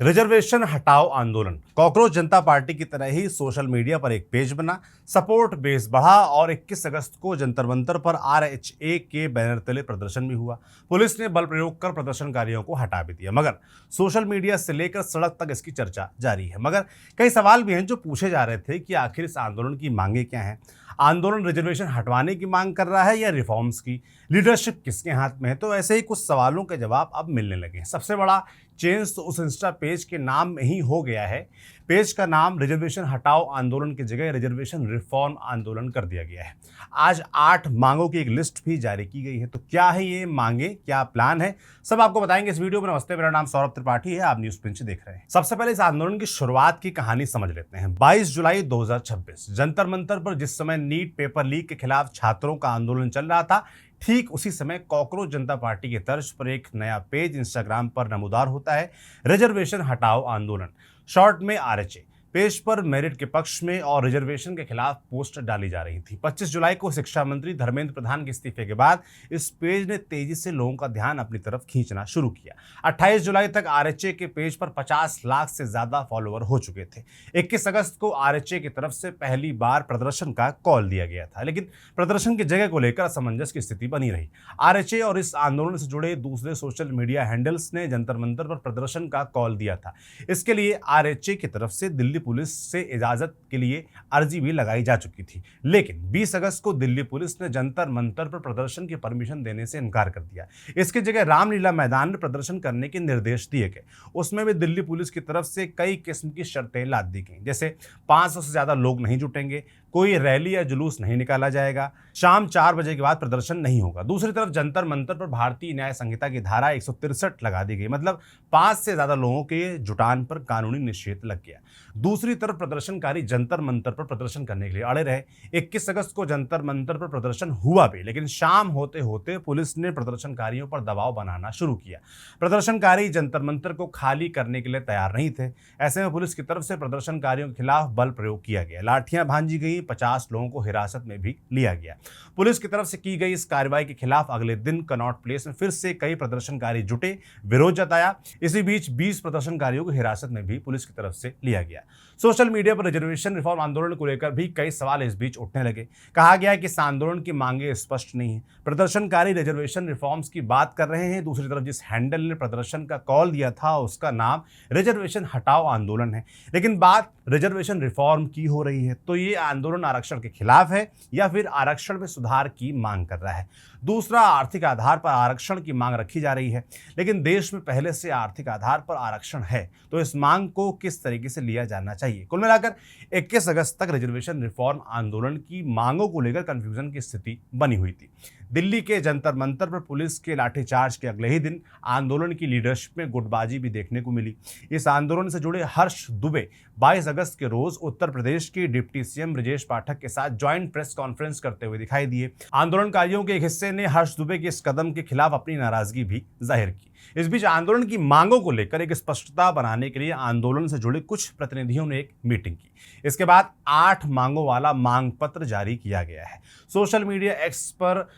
Reservation हटाओ आंदोलन। Cockroach जनता party की तरह ही सोशल मीडिया पर एक पेज बना, सपोर्ट बेस बढ़ा और 21 अगस्त को जंतर मंतर पर आरएचए के बैनर तले प्रदर्शन भी हुआ। पुलिस ने बल प्रयोग कर प्रदर्शनकारियों को हटा भी दिया, मगर सोशल मीडिया से लेकर सड़क तक इसकी चर्चा जारी है। मगर कई सवाल भी हैं जो पूछे जा रहे थे कि आखिर इस आंदोलन की मांगे क्या हैं। आंदोलन रिजर्वेशन हटवाने की मांग कर रहा है या रिफॉर्म्स की? लीडरशिप किसके हाथ में है? तो ऐसे ही कुछ सवालों के जवाब अब मिलने लगे हैं। सबसे बड़ा चेंज तो उस इंस्टा पेज के नाम में ही हो गया है। पेज का नाम रिजर्वेशन हटाओ आंदोलन की जगह रिजर्वेशन रिफॉर्म आंदोलन कर दिया गया है। आज 8 मांगों की एक लिस्ट भी जारी की गई है। तो क्या है ये मांगे, क्या प्लान है, सब आपको बताएंगे इस वीडियो में। नमस्ते, मेरा नाम सौरभ त्रिपाठी है, आप न्यूज पिंच देख रहे हैं। सबसे पहले इस आंदोलन की शुरुआत की कहानी समझ लेते हैं। 22 जुलाई 2026 जंतर मंतर पर जिस समय नीट पेपर लीक के खिलाफ छात्रों का आंदोलन चल रहा था, ठीक उसी समय कॉकरोच जनता पार्टी की तर्ज पर एक नया पेज इंस्टाग्राम पर नमूदार होता है, रिजर्वेशन हटाओ आंदोलन, शॉर्ट में आरएचए। पेज पर मेरिट के पक्ष में और रिजर्वेशन के खिलाफ पोस्ट डाली जा रही थी। 25 जुलाई को शिक्षा मंत्री धर्मेंद्र प्रधान के इस्तीफे के बाद इस पेज ने तेजी से लोगों का ध्यान अपनी तरफ खींचना शुरू किया। 28 जुलाई तक आरएचए के पेज पर 50 लाख से ज्यादा फॉलोअर हो चुके थे। 21 अगस्त को आरएचए की तरफ से पहली बार प्रदर्शन का कॉल दिया गया था, लेकिन प्रदर्शन की जगह को लेकर असमंजस की स्थिति बनी रही। आरएचए और इस आंदोलन से जुड़े दूसरे सोशल मीडिया हैंडल्स ने जंतर मंतर पर प्रदर्शन का कॉल दिया था। इसके लिए आरएचए की तरफ से दिल्ली पुलिस से इजाजत के लिए अर्जी भी लगाई जा चुकी थी, लेकिन 20 अगस्त को दिल्ली पुलिस ने जंतर मंतर पर प्रदर्शन की परमिशन देने से इनकार कर दिया। इसकी जगह रामलीला मैदान में प्रदर्शन करने के निर्देश दिए गए। उसमें भी दिल्ली पुलिस की तरफ से कई किस्म की शर्तें लाद दी गई, जैसे 500 से ज्यादा लोग नहीं जुटेंगे, कोई रैली या जुलूस नहीं निकाला जाएगा, शाम 4 बजे के बाद प्रदर्शन नहीं होगा। दूसरी तरफ जंतर मंतर पर भारतीय न्याय संहिता की धारा 163 लगा दी गई, मतलब 5 से ज्यादा लोगों के जुटान पर कानूनी निषेध लग गया। दूसरी तरफ प्रदर्शनकारी जंतर मंतर पर प्रदर्शन करने के लिए अड़े रहे। 21 अगस्त को जंतर मंतर पर प्रदर्शन हुआ भी, लेकिन शाम होते होते पुलिस ने प्रदर्शनकारियों पर दबाव बनाना शुरू किया। प्रदर्शनकारी जंतर मंतर को खाली करने के लिए तैयार नहीं थे। ऐसे में पुलिस की तरफ से प्रदर्शनकारियों के खिलाफ बल प्रयोग किया गया, लाठियां भांजी गई, 50 लोगों को हिरासत में भी लिया गया। पुलिस की तरफ से की गई इस कार्रवाई के खिलाफ अगले दिन कनॉट प्लेस में फिर से कई प्रदर्शनकारी जुटे, विरोध जताया। इसी बीच 20 प्रदर्शनकारियों को हिरासत में भी पुलिस की तरफ से लिया गया। सोशल मीडिया पर रिजर्वेशन रिफॉर्म आंदोलन को लेकर भी कई सवाल इस बीच उठने लगे। कहा गया है कि इस आंदोलन की मांगे स्पष्ट नहीं है। प्रदर्शनकारी रिजर्वेशन रिफॉर्म्स की बात कर रहे हैं, दूसरी तरफ जिस हैंडल ने प्रदर्शन का कॉल दिया था उसका नाम रिजर्वेशन हटाओ आंदोलन है। लेकिन बात रिजर्वेशन रिफॉर्म की हो रही है, तो ये आंदोलन आरक्षण के खिलाफ है या फिर आरक्षण में सुधार की मांग कर रहा है। दूसरा, आर्थिक आधार पर आरक्षण की मांग रखी जा रही है, लेकिन देश में पहले से आर्थिक आधार पर आरक्षण है, तो इस मांग को किस तरीके से लिया जाना चाहिए। कुल मिलाकर 21 अगस्त तक रिजर्वेशन रिफॉर्म आंदोलन की मांगों को लेकर कंफ्यूजन की स्थिति बनी हुई थी। दिल्ली के जंतर मंतर पर पुलिस के लाठीचार्ज के अगले ही दिन आंदोलन की लीडरशिप में गुटबाजी भी देखने को मिली। इस आंदोलन से जुड़े हर्ष दुबे 22 अगस्त के रोज उत्तर प्रदेश के डिप्टी सीएम ब्रजेश पाठक के साथ ज्वाइंट प्रेस कॉन्फ्रेंस करते हुए दिखाई दिए। आंदोलनकारियों के एक हिस्से ने हर्ष दुबे के इस कदम के खिलाफ अपनी नाराजगी भी जाहिर की। इस बीच आंदोलन की मांगों को लेकर एक स्पष्टता बनाने के लिए आंदोलन से जुड़े कुछ प्रतिनिधियों ने एक मीटिंग की। इसके बाद 8 मांगों वाला मांग पत्र जारी किया गया है। सोशल मीडिया एक्स पर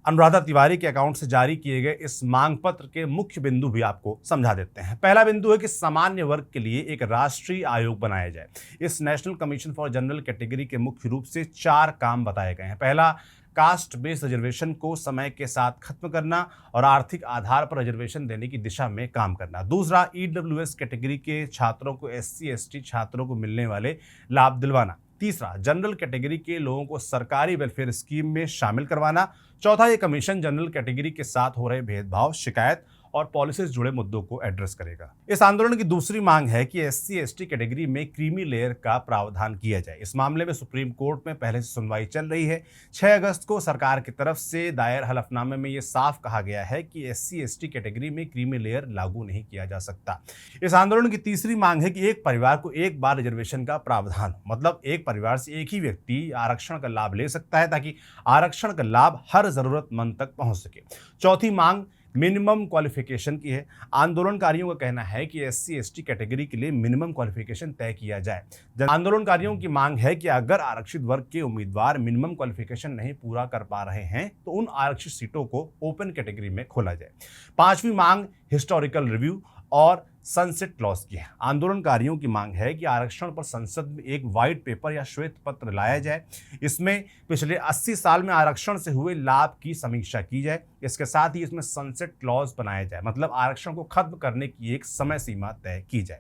अनुराधा तिवारी के अकाउंट से जारी किए गए इस मांग पत्र के मुख्य बिंदु भी आपको समझा देते हैं। पहला बिंदु है कि सामान्य वर्ग के लिए एक राष्ट्रीय आयोग बनाया जाए। इस national commission for general category के मुख्य रूप से 4 काम बताए गए हैं। पहला, कास्ट बेस्ड रिजर्वेशन को समय के साथ खत्म करना और आर्थिक आधार पर रिजर्वेशन देने की दिशा में काम करना। दूसरा, ईडब्ल्यूएस कैटेगरी के छात्रों को एससी एसटी छात्रों को मिलने वाले लाभ दिलवाना। तीसरा, जनरल कैटेगरी के लोगों को सरकारी वेलफेयर स्कीम में शामिल करवाना। चौथा, ये कमीशन जनरल कैटेगरी के साथ हो रहे भेदभाव, शिकायत और पॉलिसी से जुड़े मुद्दों को एड्रेस करेगा। इस आंदोलन की दूसरी मांग है कि एससी एसटी कैटेगरी में क्रीमी लेयर का प्रावधान किया जाए। इस मामले में सुप्रीम कोर्ट में पहले से सुनवाई चल रही है। 6 अगस्त को सरकार की तरफ से दायर हलफनामे में यह साफ कहा गया है कि एससी एसटी कैटेगरी में क्रीमी लेयर लागू नहीं किया जा सकता। इस आंदोलन की तीसरी मांग है कि एक परिवार को एक बार रिजर्वेशन का प्रावधान, मतलब एक परिवार से एक ही व्यक्ति आरक्षण का लाभ ले सकता है, ताकि आरक्षण का लाभ हर जरूरतमंद तक पहुंच सके। चौथी मांग मिनिमम क्वालिफिकेशन की है। आंदोलनकारियों का कहना है कि एससी एसटी कैटेगरी के लिए मिनिमम क्वालिफिकेशन तय किया जाए। आंदोलनकारियों की मांग है कि अगर आरक्षित वर्ग के उम्मीदवार मिनिमम क्वालिफिकेशन नहीं पूरा कर पा रहे हैं तो उन आरक्षित सीटों को ओपन कैटेगरी में खोला जाए। 5वीं मांग हिस्टोरिकल रिव्यू और सनसेट क्लॉज की है। आंदोलनकारियों की मांग है कि आरक्षण पर संसद में एक व्हाइट पेपर या श्वेत पत्र लाया जाए। इसमें पिछले 80 साल में आरक्षण से हुए लाभ की समीक्षा की जाए। इसके साथ ही इसमें सनसेट क्लॉज बनाया जाए, मतलब आरक्षण को खत्म करने की एक समय सीमा तय की जाए।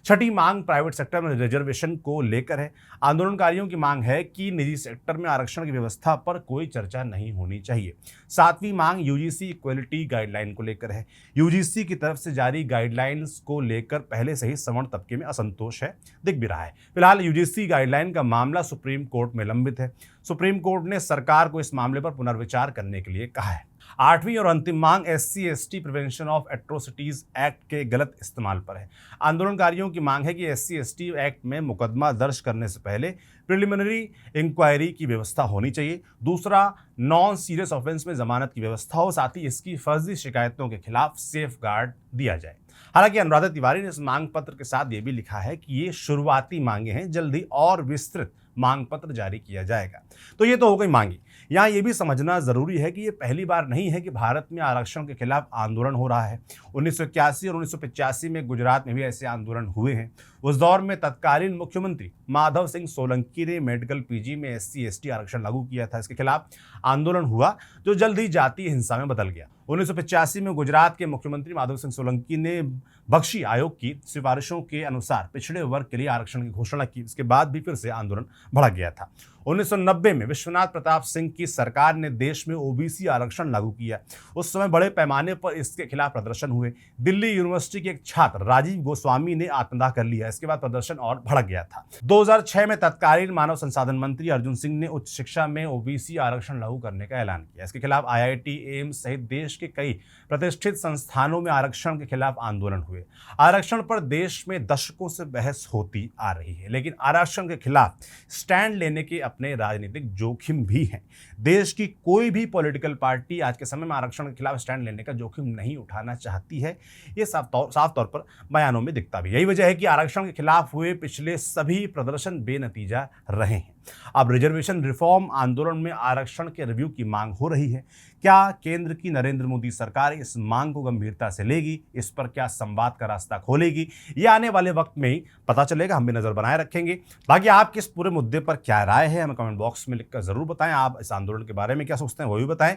छठी मांग प्राइवेट सेक्टर में रिजर्वेशन को लेकर है। आंदोलनकारियों की मांग है कि निजी सेक्टर में आरक्षण की व्यवस्था पर कोई चर्चा नहीं होनी चाहिए। सातवीं मांग यूजीसी इक्वलिटी गाइडलाइन को लेकर है। यूजीसी की तरफ से जारी गाइडलाइंस को लेकर पहले से ही सवर्ण तबके में असंतोष है, दिख भी रहा है। फिलहाल यूजीसी गाइडलाइन का मामला सुप्रीम कोर्ट में लंबित है। सुप्रीम कोर्ट ने सरकार को इस मामले पर पुनर्विचार करने के लिए कहा है। आठवीं और अंतिम मांग SC/ST prevention of atrocities act के गलत इस्तेमाल पर है। आंदोलनकारियों की मांग है कि SC/ST एक्ट में मुकदमा दर्ज करने से पहले प्रिलिमिनरी इंक्वायरी की व्यवस्था होनी चाहिए। दूसरा, नॉन सीरियस ऑफेंस में जमानत की व्यवस्था हो, साथ ही इसकी फर्जी शिकायतों के खिलाफ सेफ गार्ड दिया जाए। हालांकि अनुराधा तिवारी ने इस मांग पत्र के साथ ये भी लिखा है कि ये शुरुआती मांगे हैं, जल्दी और विस्तृत मांग पत्र जारी किया जाएगा। तो ये तो हो गई मांगी। यहाँ ये भी समझना जरूरी है कि ये पहली बार नहीं है कि भारत में आरक्षण के खिलाफ आंदोलन हो रहा है। 1981 और 1985 में गुजरात में भी ऐसे आंदोलन हुए हैं। उस दौर में तत्कालीन मुख्यमंत्री माधव सिंह सोलंकी ने मेडिकल PG में SC/ST आरक्षण लागू किया था। इसके खिलाफ आंदोलन हुआ, जो जल्द ही जातीय हिंसा में बदल गया। 1985 में गुजरात के मुख्यमंत्री माधव सिंह सोलंकी ने बख्शी आयोग की सिफारिशों के अनुसार पिछड़े वर्ग के लिए आरक्षण की घोषणा की। इसके बाद भी फिर से आंदोलन बढ़ गया था। 1990 में विश्वनाथ प्रताप सिंह की सरकार ने देश में OBC आरक्षण लागू किया। उस समय बड़े पैमाने पर इसके खिलाफ प्रदर्शन हुए। दिल्ली यूनिवर्सिटी के एक छात्र राजीव गोस्वामी ने आत्मदाह कर लिया। इसके बाद प्रदर्शन और बढ़ गया था। 2006 में तत्कालीन मानव संसाधन मंत्री अर्जुन सिंह ने उच्च शिक्षा में OBC आरक्षण लागू करने का ऐलान किया। इसके खिलाफ IIT, एम्स सहित देश के कई प्रतिष्ठित संस्थानों में आरक्षण के खिलाफ आंदोलन हुए। आरक्षण पर देश में दशकों से बहस होती आ रही है, लेकिन आरक्षण के खिलाफ स्टैंड लेने के अपने राजनीतिक जोखिम भी हैं। देश की कोई भी पॉलिटिकल पार्टी आज के समय में आरक्षण के खिलाफ स्टैंड लेने का जोखिम नहीं उठाना चाहती है। ये साफ तौर पर बयानों में दिखता भी। यही वजह है कि आरक्षण के खिलाफ हुए पिछले सभी प्रदर्शन बेनतीजा रहे हैं। अब रिजर्वेशन रिफॉर्म आंदोलन में आरक्षण के रिव्यू की मांग हो रही है। क्या केंद्र की नरेंद्र मोदी सरकार इस मांग को गंभीरता से लेगी? इस पर क्या संवाद का रास्ता खोलेगी? ये आने वाले वक्त में ही पता चलेगा। हम भी नजर बनाए रखेंगे। बाकी आपकी इस पूरे मुद्दे पर क्या राय है, हमें कमेंट बॉक्स में लिखकर जरूर बताएं। आप इस आंदोलन के बारे में क्या सोचते हैं, वो भी बताएं।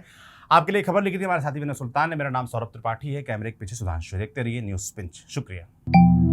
आपके लिए खबर लिखी थी हमारे साथी विनय सुल्तान ने। मेरा नाम सौरभ त्रिपाठी है। कैमरे के पीछे सुधांशु। देखते रहिए न्यूज़ पिंच। शुक्रिया।